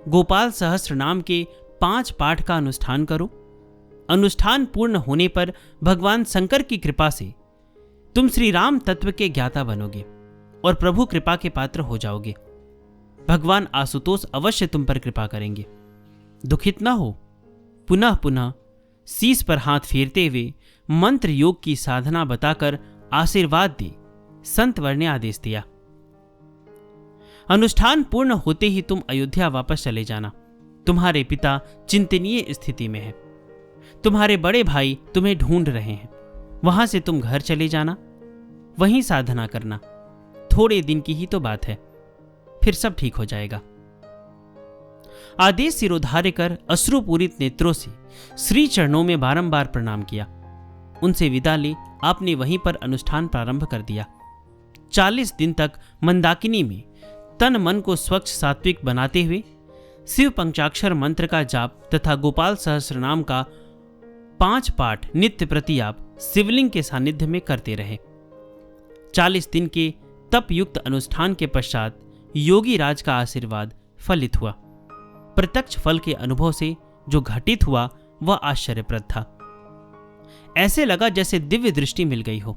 गोपाल सहस्त्र नाम के 5 पाठ का अनुष्ठान करो। अनुष्ठान पूर्ण होने पर भगवान शंकर की कृपा से तुम श्री राम तत्व के ज्ञाता बनोगे और प्रभु कृपा के पात्र हो जाओगे। भगवान आशुतोष अवश्य तुम पर कृपा करेंगे। दुखित न हो। पुनः पुनः शीश पर हाथ फेरते हुए मंत्र योग की साधना बताकर आशीर्वाद दे संतवर ने आदेश दिया। अनुष्ठान पूर्ण होते ही तुम अयोध्या वापस चले जाना। तुम्हारे पिता चिंतनीय स्थिति में हैं। तुम्हारे बड़े भाई तुम्हें ढूंढ रहे हैं। वहां से तुम घर चले जाना, वहीं साधना करना। थोड़े दिन की ही तो बात है, फिर सब ठीक हो जाएगा। आदेश सिरोधार्य कर अश्रुपूरित नेत्रों से श्री चरणों में बारंबार प्रणाम किया। उनसे विदा ले आपने वहीं पर अनुष्ठान प्रारंभ कर दिया। 40 दिन तक मंदाकिनी में तन मन को स्वच्छ सात्विक बनाते हुए शिव पंचाक्षर मंत्र का जाप तथा गोपाल सहस्त्र नाम का 5 पाठ नित्य प्रति आप शिवलिंग के सानिध्य में करते रहे। 40 दिन के तप युक्त अनुष्ठान के पश्चात योगी राज का आशीर्वाद फलित हुआ। प्रत्यक्ष फल के अनुभव से जो घटित हुआ वह आश्चर्यप्रद था। ऐसे लगा जैसे दिव्य दृष्टि मिल गई हो।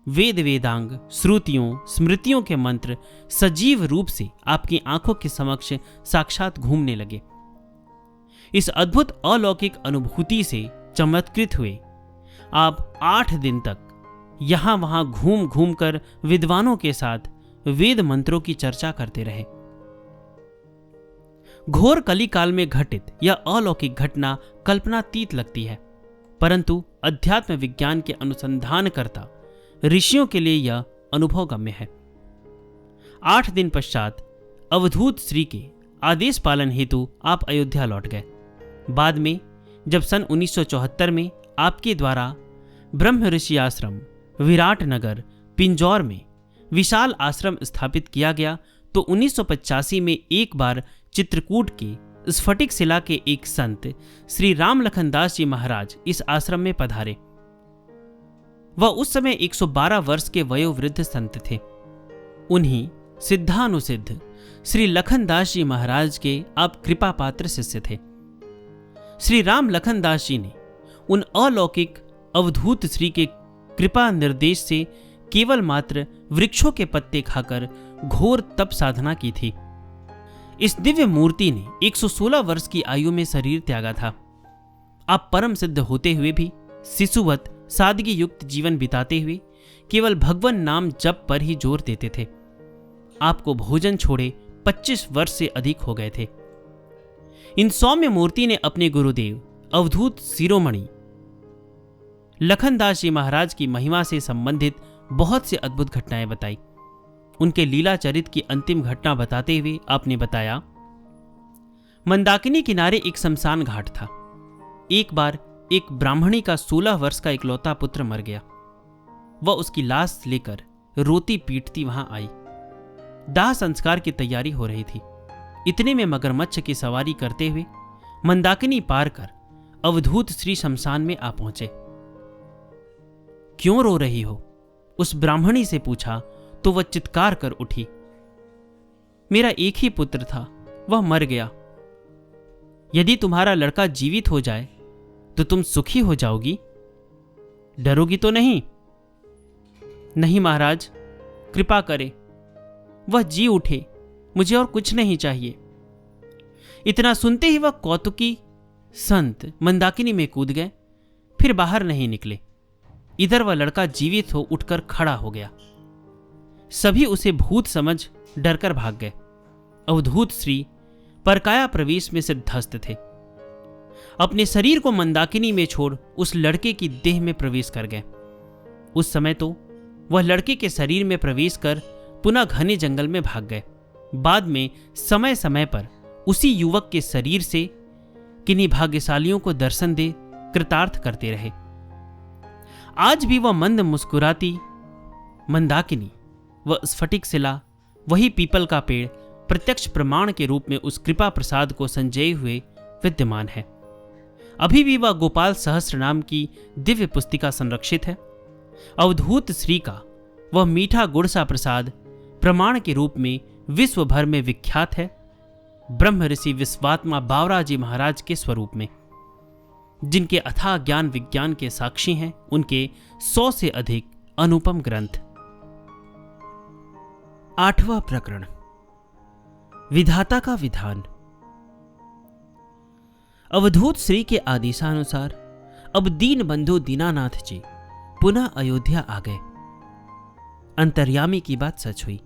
वेद वेदांग, श्रुतियों, स्मृतियों के मंत्र सजीव रूप से आपकी आंखों के समक्ष साक्षात घूमने लगे। इस अद्भुत अलौकिक अनुभूति से चमत्कृत हुए। आप 8 दिन तक यहां वहां घूम घूम कर विद्वानों के साथ वेद मंत्रों की चर्चा करते रहे। घोर कलिकाल में घटित यह अलौकिक घटना कल्पनातीत लगती है, परंतु अध्यात्म विज्ञान के अनुसंधानकर्ता ऋषियों के लिए यह अनुभवगम्य है। 8 दिन पश्चात अवधूत श्री के आदेश पालन हेतु आप अयोध्या लौट गए। बाद में जब सन 1974 में आपके द्वारा ब्रह्म ऋषि आश्रम विराट नगर पिंजौर में विशाल आश्रम स्थापित किया गया, तो 1985 में एक बार चित्रकूट के स्फटिक शिला के एक संत श्री राम लखनदास जी महाराज इस आश्रम में पधारे। वह उस समय 112 वर्ष के वयोवृद्ध संत थे। उन्हीं सिद्धानुसिद्ध श्री लखनदास जी महाराज के आप कृपा पात्र शिष्य थे। श्री राम लखनदास जी ने उन अलौकिक अवधूत श्री के कृपा निर्देश से केवल मात्र वृक्षों के पत्ते खाकर घोर तप साधना की थी। इस दिव्य मूर्ति ने 116 वर्ष की आयु में शरीर त्यागा था। आप परम सिद्ध होते हुए भी शिशुवत सादगी युक्त जीवन बिताते हुए केवल भगवान नाम जप पर ही जोर देते थे। आपको भोजन छोड़े 25 वर्ष से अधिक हो गए थे। इन सौम्य मूर्ति ने अपने गुरुदेव अवधूत शिरोमणि लखनदास जी महाराज की महिमा से संबंधित बहुत से अद्भुत घटनाएं बताई। उनके लीला चरित की अंतिम घटना बताते हुए आपने बताया, मंदाकिनी किनारे एक शमशान घाट था। एक बार एक ब्राह्मणी का 16 वर्ष का इकलौता पुत्र मर गया। वह उसकी लाश लेकर रोती पीटती वहां आई। दाह संस्कार की तैयारी हो रही थी। इतने में मगरमच्छ की सवारी करते हुए मंदाकिनी पार कर अवधूत श्री शमशान में आ पहुंचे। क्यों रो रही हो? उस ब्राह्मणी से पूछा तो वह चित्कार कर उठी, मेरा एक ही पुत्र था, वह मर गया। यदि तुम्हारा लड़का जीवित हो जाए तो तुम सुखी हो जाओगी, डरोगी तो नहीं? नहीं महाराज, कृपा करें, वह जी उठे, मुझे और कुछ नहीं चाहिए। इतना सुनते ही वह कौतुकी संत मंदाकिनी में कूद गए, फिर बाहर नहीं निकले। इधर वह लड़का जीवित हो उठकर खड़ा हो गया। सभी उसे भूत समझ डरकर भाग गए। अवधूत श्री परकाया प्रवेश में सिद्धस्त थे। अपने शरीर को मंदाकिनी में छोड़ उस लड़के की देह में प्रवेश कर गए। उस समय तो वह लड़के के शरीर में प्रवेश कर पुनः घने जंगल में भाग गए। बाद में समय समय पर उसी युवक के शरीर से किन्हीं भाग्यशालियों को दर्शन दे कृतार्थ करते रहे। आज भी वह मंद मुस्कुराती मंदाकिनी, वह स्फटिक शिला, वही पीपल का पेड़ प्रत्यक्ष प्रमाण के रूप में उस कृपा प्रसाद को संजय हुए विद्यमान है। अभी भी वह गोपाल सहस्त्र नाम की दिव्य पुस्तिका संरक्षित है। अवधूत श्री का वह मीठा गुड़ सा प्रसाद प्रमाण के रूप में विश्व भर में विख्यात है। ब्रह्म ऋषि विश्वात्मा बावरा जी महाराज के स्वरूप में, जिनके अथाह ज्ञान विज्ञान के साक्षी हैं उनके 100 से अधिक अनुपम ग्रंथ। 8वां प्रकरण, विधाता का विधान। अवधूत श्री के आदेशानुसार अब दीन बंधु दीनानाथ जी पुनः अयोध्या आ गए। अंतर्यामी की बात सच हुई।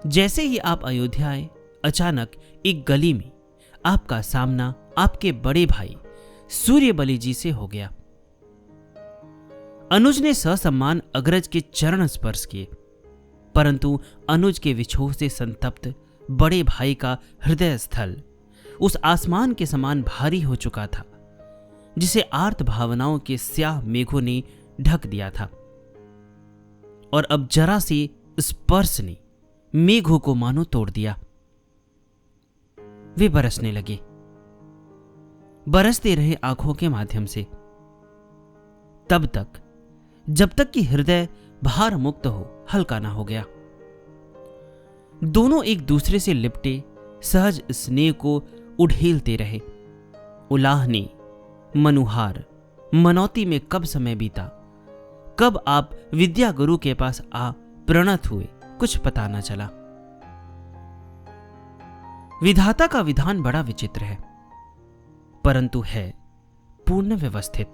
जैसे ही आप अयोध्या आए, अचानक एक गली में आपका सामना आपके बड़े भाई सूर्यबली जी से हो गया। अनुज ने ससम्मान अग्रज के चरण स्पर्श किए, परंतु अनुज के विछोह से संतप्त बड़े भाई का हृदय स्थल उस आसमान के समान भारी हो चुका था जिसे आर्त भावनाओं के स्याह मेघों ने ढक दिया था। और अब जरा सी स्पर्श ने मेघों को मानो तोड़ दिया। वे बरसने लगे, बरसते रहे आंखों के माध्यम से, तब तक जब तक कि हृदय भार मुक्त हो, हल्का ना हो गया। दोनों एक दूसरे से लिपटे सहज स्नेह को उड़ेलते रहे। उलाहनी मनुहार मनौती में कब समय बीता, कब आप विद्या गुरु के पास आ प्रणत हुए, कुछ पता न चला। विधाता का विधान बड़ा विचित्र है, परंतु है पूर्ण व्यवस्थित,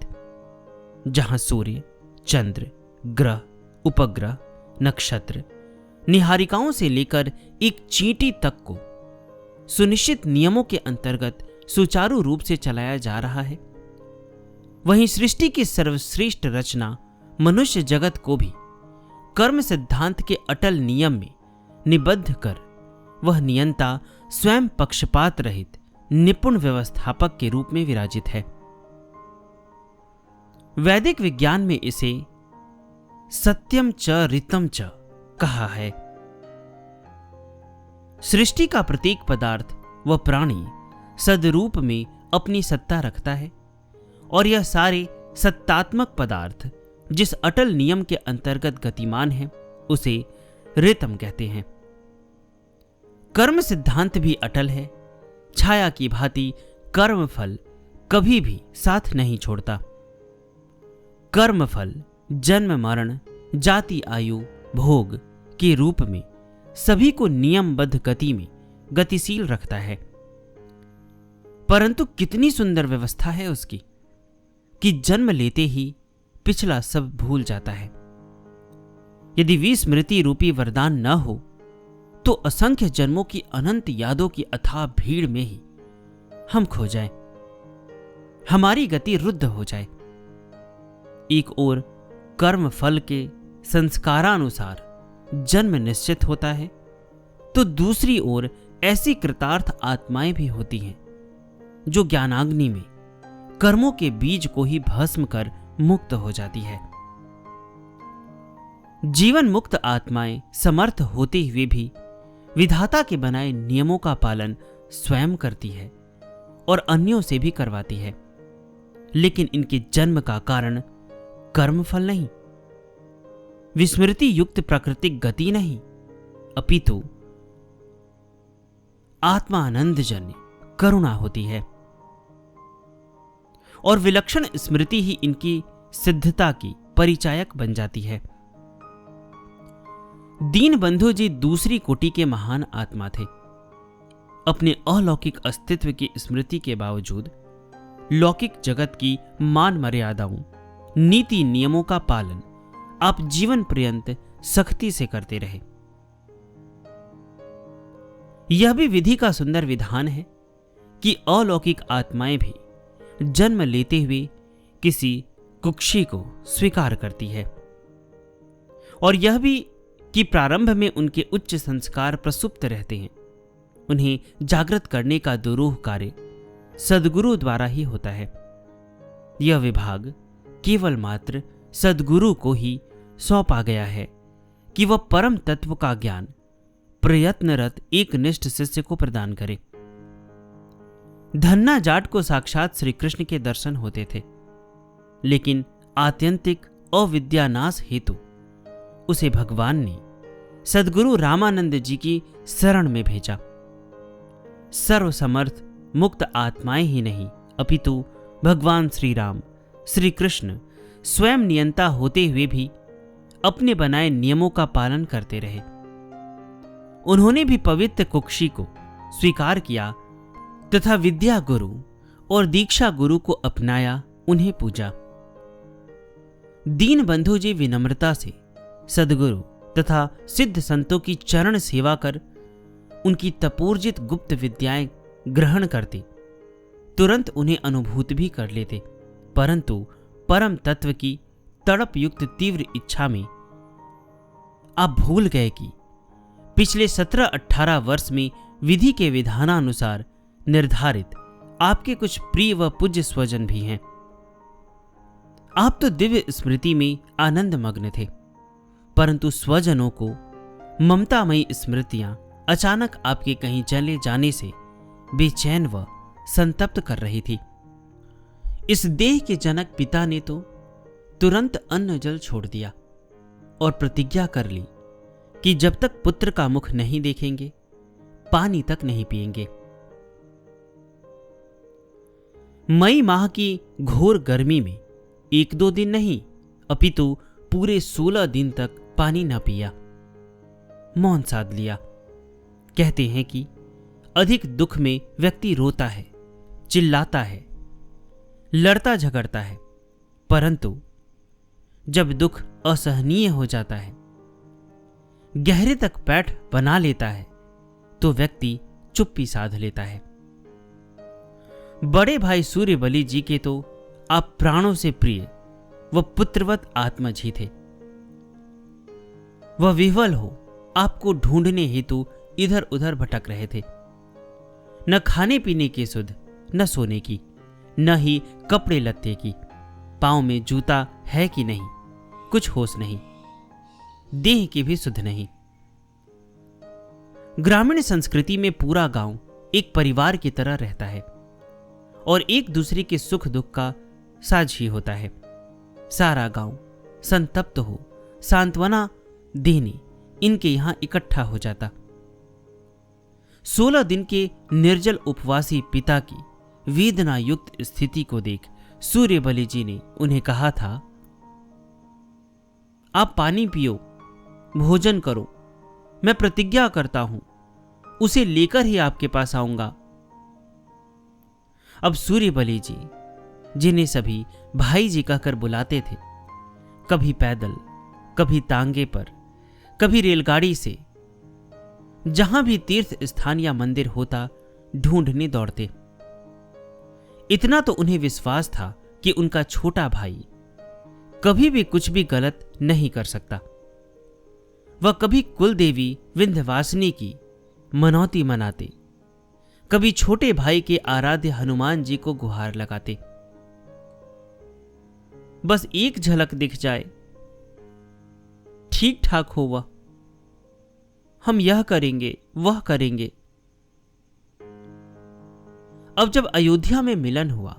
जहां सूर्य, चंद्र, ग्रह, उपग्रह, नक्षत्र, निहारिकाओं से लेकर एक चींटी तक को सुनिश्चित नियमों के अंतर्गत सुचारू रूप से चलाया जा रहा है, वहीं सृष्टि की सर्वश्रेष्ठ रचना मनुष्य जगत को भी कर्म सिद्धांत के अटल नियम में निबद्ध कर वह नियंता स्वयं पक्षपात रहित निपुण व्यवस्थापक के रूप में विराजित है। वैदिक विज्ञान में इसे सत्यम च ऋतम च कहा है। सृष्टि का प्रत्येक पदार्थ व प्राणी सदरूप में अपनी सत्ता रखता है और यह सारे सत्तात्मक पदार्थ जिस अटल नियम के अंतर्गत गतिमान है उसे ऋतम कहते हैं। कर्म सिद्धांत भी अटल है। छाया की भांति कर्म फल कभी भी साथ नहीं छोड़ता। कर्म फल जन्म, मरण, जाति, आयु, भोग के रूप में सभी को नियमबद्ध गति में गतिशील रखता है। परंतु कितनी सुंदर व्यवस्था है उसकी कि जन्म लेते ही पिछला सब भूल जाता है। यदि विस्मृति रूपी वरदान न हो तो असंख्य जन्मों की अनंत यादों की अथाह भीड़ में ही हम खो जाएं, हमारी गति रुद्ध हो जाए। एक ओर कर्म फल के संस्कारानुसार जन्म निश्चित होता है, तो दूसरी ओर ऐसी कृतार्थ आत्माएं भी होती हैं जो ज्ञानाग्नि में कर्मों के बीज को ही भस्म कर मुक्त हो जाती है। जीवन मुक्त आत्माएं समर्थ होते हुए भी विधाता के बनाए नियमों का पालन स्वयं करती है और अन्यों से भी करवाती है, लेकिन इनके जन्म का कारण कर्मफल नहीं, विस्मृति युक्त प्राकृतिक गति नहीं, अपितु आत्मानंदजन्य करुणा होती है। और विलक्षण स्मृति ही इनकी सिद्धता की परिचायक बन जाती है। दीनबंधु जी दूसरी कोटि के महान आत्मा थे। अपने अलौकिक अस्तित्व की स्मृति के बावजूद लौकिक जगत की मान मर्यादाओं, नीति नियमों का पालन आप जीवन पर्यंत सख्ती से करते रहे। यह भी विधि का सुंदर विधान है कि अलौकिक आत्माएं भी जन्म लेते हुए किसी कुक्षी को स्वीकार करती है, और यह भी कि प्रारंभ में उनके उच्च संस्कार प्रसुप्त रहते हैं। उन्हें जागृत करने का दुरूह कार्य सद्गुरु द्वारा ही होता है। यह विभाग केवल मात्र सद्गुरु को ही सौंपा गया है कि वह परम तत्व का ज्ञान प्रयत्नरत एक निष्ठ शिष्य को प्रदान करे। धन्ना जाट को साक्षात श्री कृष्ण के दर्शन होते थे, लेकिन आत्यंतिक अविद्यानाश हेतु उसे भगवान ने सद्गुरु रामानंद जी की शरण में भेजा। सर्वसमर्थ मुक्त आत्माएं ही नहीं, अपितु भगवान श्री राम, श्री कृष्ण स्वयं नियंता होते हुए भी अपने बनाए नियमों का पालन करते रहे। उन्होंने भी पवित्र कुक्षी को स्वीकार किया तथा विद्या गुरु और दीक्षा गुरु को अपनाया, उन्हें पूजा। दीन बंधु जी विनम्रता से सद्गुरु तथा सिद्ध संतों की चरण सेवा कर उनकी तपोर्जित गुप्त विद्याएं ग्रहण करते, तुरंत उन्हें अनुभूत भी कर लेते, परंतु परम तत्व की तड़प युक्त तीव्र इच्छा में आप भूल गए कि पिछले 17-18 वर्ष में विधि के विधानानुसार निर्धारित आपके कुछ प्रिय व पूज्य स्वजन भी हैं। आप तो दिव्य स्मृति में आनंद मग्न थे, परंतु स्वजनों को ममतामयी स्मृतियां अचानक आपके कहीं चले जाने से बेचैन व संतप्त कर रही थी। इस देह के जनक पिता ने तो तुरंत अन्न जल छोड़ दिया और प्रतिज्ञा कर ली कि जब तक पुत्र का मुख नहीं देखेंगे, पानी तक नहीं पिएंगे। मई माह की घोर गर्मी में 1-2 दिन नहीं, अपितु पूरे 16 दिन तक पानी न पिया, मौन साध लिया। कहते हैं कि अधिक दुख में व्यक्ति रोता है, चिल्लाता है, लड़ता झगड़ता है, परंतु जब दुख असहनीय हो जाता है, गहरे तक पैठ बना लेता है, तो व्यक्ति चुप्पी साध लेता है। बड़े भाई सूर्यबली जी के तो आप प्राणों से प्रिय व पुत्रवत आत्मज ही थे। वह विह्वल हो आपको ढूंढने हेतु इधर उधर भटक रहे थे। न खाने पीने की सुध, न सोने की, न ही कपड़े लत्ते की। पांव में जूता है कि नहीं, कुछ होश नहीं, देह की भी सुध नहीं। ग्रामीण संस्कृति में पूरा गांव एक परिवार की तरह रहता है और एक दूसरे के सुख दुख का साझी होता है। सारा गांव संतप्त हो सांत्वना देने इनके यहां इकट्ठा हो जाता। 16 दिन के निर्जल उपवासी पिता की वेदना युक्त स्थिति को देख सूर्यबली जी ने उन्हें कहा था, आप पानी पियो, भोजन करो, मैं प्रतिज्ञा करता हूं उसे लेकर ही आपके पास आऊंगा। अब सूर्यबली जी, जिन्हें सभी भाई जी कहकर बुलाते थे, कभी पैदल, कभी तांगे पर, कभी रेलगाड़ी से, जहां भी तीर्थ स्थान या मंदिर होता ढूंढने दौड़ते। इतना तो उन्हें विश्वास था कि उनका छोटा भाई कभी भी कुछ भी गलत नहीं कर सकता। वह कभी कुल देवी विंध्यवासिनी की मनौती मनाते, कभी छोटे भाई के आराध्य हनुमान जी को गुहार लगाते। बस एक झलक दिख जाए, ठीक ठाक हो वह, हम यह करेंगे वह करेंगे। अब जब अयोध्या में मिलन हुआ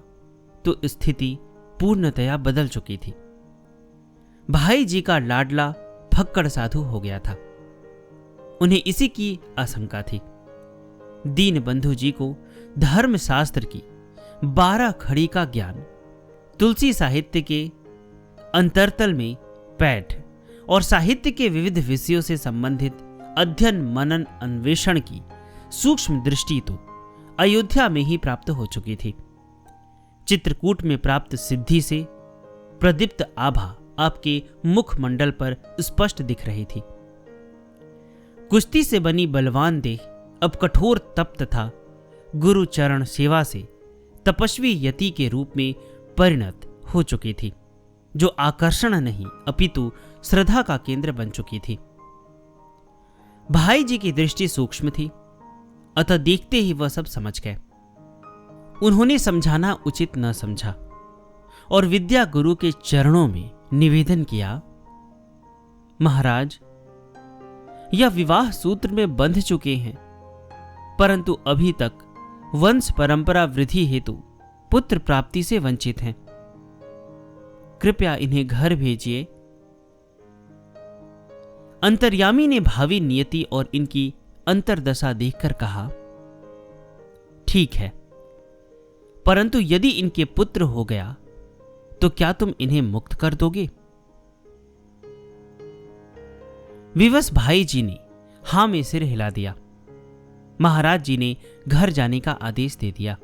तो स्थिति पूर्णतया बदल चुकी थी। भाई जी का लाडला फक्कड़ साधु हो गया था। उन्हें इसी की आशंका थी। दीन बंधु जी को धर्मशास्त्र की 12 खड़ी का ज्ञान, तुलसी साहित्य के अंतरतल में पैठ और साहित्य के विविध विषयों से संबंधित अध्ययन मनन अन्वेषण की सूक्ष्म दृष्टि तो अयोध्या में ही प्राप्त हो चुकी थी। चित्रकूट में प्राप्त सिद्धि से प्रदीप्त आभा आपके मुखमंडल पर स्पष्ट दिख रही थी। कुश्ती से बनी बलवान देह अब कठोर तप तथा गुरु चरण सेवा से तपस्वी यति के रूप में परिणत हो चुकी थी, जो आकर्षण नहीं अपितु श्रद्धा का केंद्र बन चुकी थी। भाई जी की दृष्टि सूक्ष्म थी, अतः देखते ही वह सब समझ गए। उन्होंने समझाना उचित न समझा और विद्या गुरु के चरणों में निवेदन किया, महाराज, यह विवाह सूत्र में बंध चुके हैं, परंतु अभी तक वंश परंपरा वृद्धि हेतु पुत्र प्राप्ति से वंचित हैं। कृपया इन्हें घर भेजिए। अंतर्यामी ने भावी नियति और इनकी अंतर्दशा देखकर कहा, ठीक है, परंतु यदि इनके पुत्र हो गया तो क्या तुम इन्हें मुक्त कर दोगे? विवश भाई जी ने हां में सिर हिला दिया। महाराज जी ने घर जाने का आदेश दे दिया।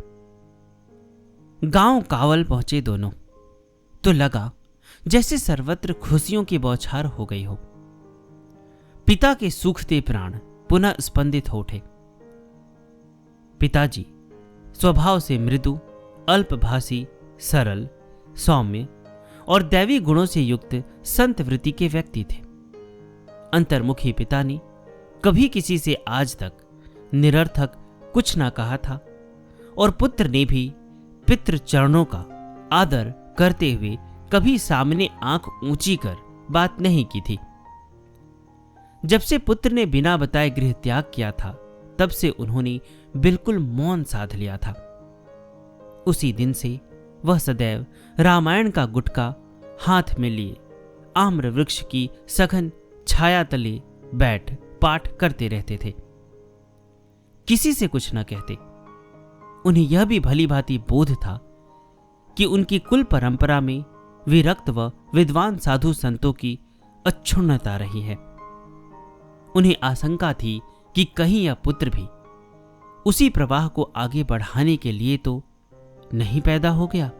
गांव कावल पहुंचे दोनों, तो लगा जैसे सर्वत्र खुशियों की बौछार हो गई हो। पिता के सूखते प्राण पुनः स्पंदित हो उठे। पिताजी स्वभाव से मृदु, अल्पभाषी, सरल, सौम्य और दैवी गुणों से युक्त संत वृत्ति के व्यक्ति थे। अंतर्मुखी पिता ने कभी किसी से आज तक निरर्थक कुछ ना कहा था और पुत्र ने भी पितृ चरणों का आदर करते हुए कभी सामने आंख ऊंची कर बात नहीं की थी। जब से पुत्र ने बिना बताए गृह त्याग किया था, तब से उन्होंने बिल्कुल मौन साध लिया था। उसी दिन से वह सदैव रामायण का गुटका हाथ में लिए आम्र वृक्ष की सघन छाया तले बैठ पाठ करते रहते थे। किसी से कुछ न कहते। उन्हें यह भी भली भांति बोध था कि उनकी कुल परंपरा में विरक्त व विद्वान साधु संतों की अक्षुण्णता रही है। उन्हें आशंका थी कि कहीं यह पुत्र भी उसी प्रवाह को आगे बढ़ाने के लिए तो नहीं पैदा हो गया।